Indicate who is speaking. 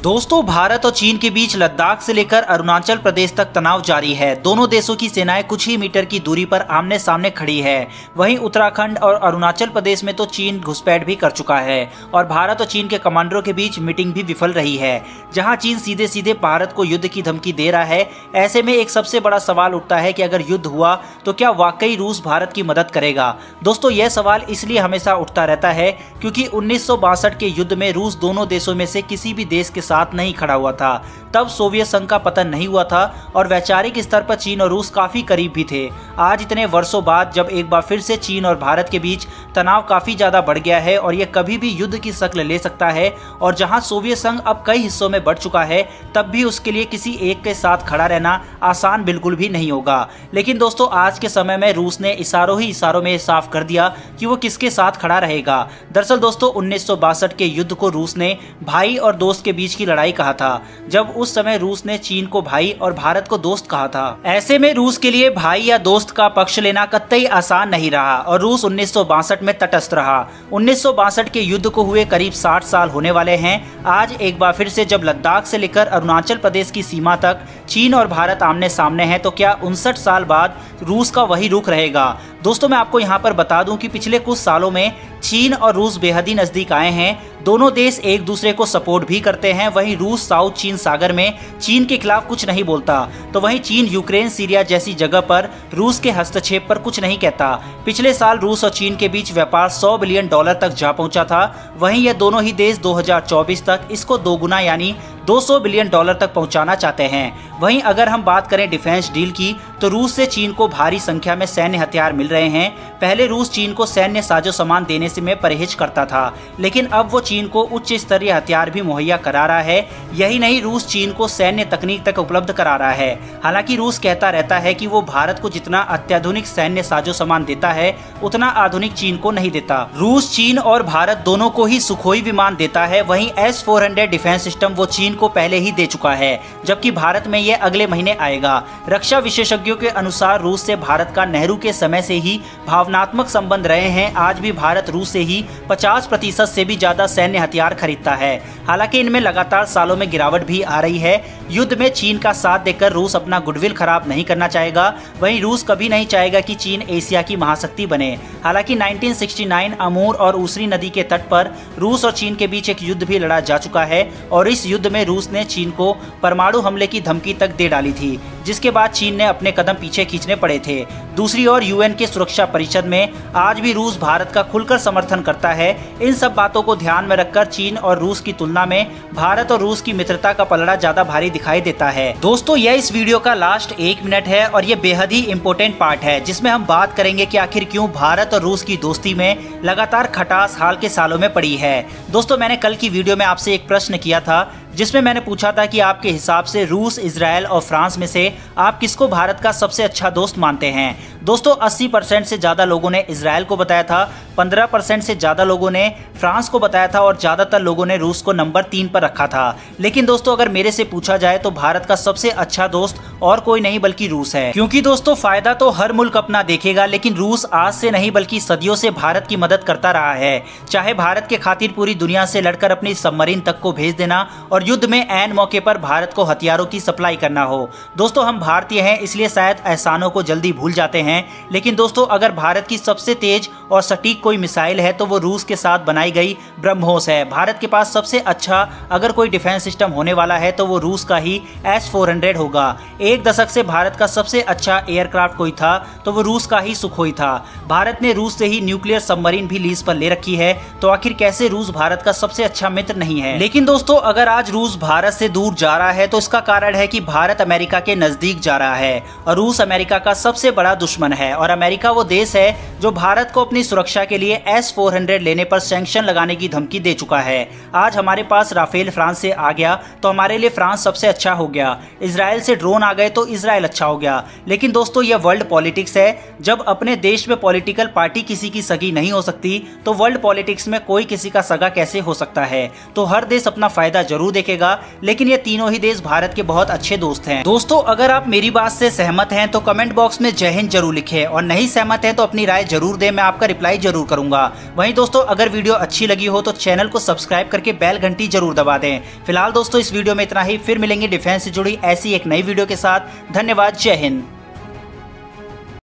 Speaker 1: दोस्तों, भारत और चीन के बीच लद्दाख से लेकर अरुणाचल प्रदेश तक तनाव जारी है। दोनों देशों की सेनाएं कुछ ही मीटर की दूरी पर आमने सामने खड़ी है। वहीं उत्तराखंड और अरुणाचल प्रदेश में तो चीन घुसपैठ भी कर चुका है और भारत और चीन के कमांडरों के बीच मीटिंग भी विफल रही है, जहां चीन सीधे सीधे भारत को युद्ध की धमकी दे रहा है। ऐसे में एक सबसे बड़ा सवाल उठता है कि अगर युद्ध हुआ तो क्या वाकई रूस भारत की मदद करेगा। दोस्तों, यह सवाल इसलिए हमेशा उठता रहता है क्योंकि 1962 के युद्ध में रूस दोनों देशों में से किसी भी देश के साथ नहीं खड़ा हुआ था। तब सोवियत संघ का पतन नहीं हुआ था और वैचारिक स्तर पर चीन और रूस काफी करीब भी थे। आज इतने वर्षों बाद जब एक बार फिर से चीन और भारत के बीच तनाव काफी ज्यादा बढ़ गया है और यह कभी भी युद्ध की शक्ल ले सकता है, और जहां सोवियत संघ अब कई हिस्सों में बढ़ चुका है, तब भी उसके लिए किसी एक के साथ खड़ा रहना आसान बिल्कुल भी नहीं होगा। लेकिन दोस्तों, आज के समय में रूस ने इशारों ही इशारों में साफ कर दिया कि वो किसके साथ खड़ा रहेगा। दरअसल दोस्तों, 1962 के युद्ध को रूस ने भाई और दोस्त के बीच की लड़ाई कहा था, जब उस समय रूस ने चीन को भाई और भारत को दोस्त कहा था। ऐसे में रूस के लिए भाई या दोस्त का पक्ष लेना कतई आसान नहीं रहा और रूस 1962 में तटस्थ रहा। 1962 के युद्ध को हुए करीब 60 साल होने वाले हैं। आज एक बार फिर से जब लद्दाख से लेकर अरुणाचल प्रदेश की सीमा तक चीन और भारत आमने सामने हैं, तो क्या 59 साल बाद रूस का वही रुख रहेगा। दोस्तों, मैं आपको यहाँ पर बता दूं कि पिछले कुछ सालों में चीन और रूस बेहद ही नजदीक आए हैं। दोनों देश एक दूसरे को सपोर्ट भी करते हैं। वहीं रूस साउथ चीन सागर में चीन के खिलाफ कुछ नहीं बोलता, तो वहीं चीन यूक्रेन सीरिया जैसी जगह पर रूस के हस्तक्षेप पर कुछ नहीं कहता। पिछले साल रूस और चीन के बीच व्यापार $100 बिलियन तक जा पहुंचा था। वहीं यह दोनों ही देश 2024 तक इसको दोगुना यानी $200 बिलियन तक पहुंचाना चाहते हैं। वहीं अगर हम बात करें डिफेंस डील की, तो रूस से चीन को भारी संख्या में सैन्य हथियार मिल रहे हैं। पहले रूस चीन को सैन्य साजो सामान देने से में परहेज करता था, लेकिन अब वो चीन को उच्च स्तरीय हथियार भी मुहैया करा रहा है। यही नहीं, रूस चीन को सैन्य तकनीक तक उपलब्ध करा रहा है। हालांकि रूस कहता रहता है कि वो भारत को जितना अत्याधुनिक सैन्य साजो सामान देता है, उतना आधुनिक चीन को नहीं देता। रूस चीन और भारत दोनों को ही सुखोई विमान देता है। वहीं S-400 डिफेंस सिस्टम वो चीन को पहले ही दे चुका है, जबकि भारत में यह अगले महीने आएगा। रक्षा विशेषज्ञों के अनुसार रूस से भारत का नेहरू के समय से ही भावनात्मक संबंध रहे हैं। आज भी भारत रूस से ही 50% से भी ज्यादा सैन्य हथियार खरीदता है। हालांकि इनमें लगातार सालों में गिरावट भी आ रही है। युद्ध में चीन का साथ देकर रूस अपना गुडविल खराब नहीं करना चाहेगा। वहीं रूस कभी नहीं चाहेगा कि चीन एशिया की महाशक्ति बने। हालांकि 1969 अमूर और ऊसरी नदी के तट पर रूस और चीन के बीच एक युद्ध भी लड़ा जा चुका है और इस युद्ध में रूस ने चीन को परमाणु हमले की धमकी तक दे डाली थी, जिसके बाद चीन ने अपने कदम पीछे खींचने पड़े थे। दूसरी ओर यूएन के सुरक्षा परिषद में आज भी रूस भारत का खुलकर समर्थन करता है। इन सब बातों को ध्यान में रखकर चीन और रूस की तुलना में भारत और रूस की मित्रता का पलड़ा ज्यादा भारी दिखाई देता है। दोस्तों, यह इस वीडियो का लास्ट 1 मिनट है और यह बेहद ही इम्पोर्टेंट पार्ट है, जिसमें हम बात करेंगे कि आखिर क्यों भारत और रूस की दोस्ती में लगातार खटास हाल के सालों में पड़ी है। दोस्तों, मैंने कल की वीडियो में आपसे एक प्रश्न किया था, जिसमें मैंने पूछा था कि आपके हिसाब से रूस, इजराइल और फ्रांस में से आप किसको भारत का सबसे अच्छा दोस्त मानते हैं। दोस्तों, 80% से ज्यादा लोगों ने इजराइल को बताया था, 15% से ज्यादा लोगों ने फ्रांस को बताया था और ज्यादातर लोगों ने रूस को नंबर 3 पर रखा था। लेकिन दोस्तों, अगर मेरे से पूछा जाए तो भारत का सबसे अच्छा दोस्त और कोई नहीं बल्कि रूस है। क्योंकि दोस्तों, फायदा तो हर मुल्क अपना देखेगा, लेकिन रूस आज से नहीं बल्कि सदियों से भारत की मदद करता रहा है। चाहे भारत के खातिर पूरी दुनिया से लड़कर अपनी सबमरीन तक को भेज देना और युद्ध में ऐन मौके पर भारत को हथियारों की सप्लाई करना हो। दोस्तों, हम भारतीय हैं, इसलिए शायद एहसानों को जल्दी भूल जाते हैं। लेकिन दोस्तों, अगर भारत की सबसे तेज और सटीक कोई मिसाइल है तो वो रूस के साथ बनाई गई ब्रह्मोस है। भारत के पास सबसे अच्छा अगर कोई डिफेंस सिस्टम होने वाला है तो वो रूस का ही S-400 होगा। एक दशक से भारत का सबसे अच्छा एयरक्राफ्ट कोई था तो वो रूस का ही सुखोई था। भारत ने रूस से ही न्यूक्लियर सबमरीन भी लीज पर ले रखी है, तो आखिर कैसे रूस भारत का सबसे अच्छा मित्र नहीं है। लेकिन दोस्तों, अगर आज रूस भारत से दूर जा रहा है तो इसका कारण है कि भारत अमेरिका के नजदीक जा रहा है और रूस अमेरिका का सबसे बड़ा दुश्मन है। और अमेरिका वो देश है जो भारत को अपनी सुरक्षा के लिए S-400 लेने पर सैंक्शन लगाने की धमकी दे चुका है। आज हमारे पास राफेल फ्रांस से आ गया तो हमारे लिए फ्रांस सबसे अच्छा हो गया। इजराइल से ड्रोन आ आ गए तो इजराइल अच्छा हो गया। लेकिन दोस्तों यह वर्ल्ड पॉलिटिक्स है। जब अपने देश में पॉलिटिकल पार्टी किसी की सगी नहीं हो सकती तो वर्ल्ड पॉलिटिक्स में कोई किसी का सगा कैसे हो सकता है। तो हर देश अपना फायदा जरूर देखेगा, लेकिन ये तीनों ही देश भारत के बहुत अच्छे दोस्त हैं। दोस्तों अगर आप मेरी बात से सहमत हैं तो कमेंट बॉक्स में जय हिंद जरूर लिखें, और नहीं सहमत हैं तो अपनी राय जरूर दें, मैं आपका रिप्लाई जरूर करूंगा। वहीं दोस्तों अगर वीडियो अच्छी लगी हो तो चैनल को सब्सक्राइब करके बेल घंटी जरूर दबा दें। फिलहाल दोस्तों इस वीडियो में इतना ही, फिर मिलेंगे डिफेंस से जुड़ी ऐसी एक नई वीडियो के साथ। धन्यवाद, जय हिंद।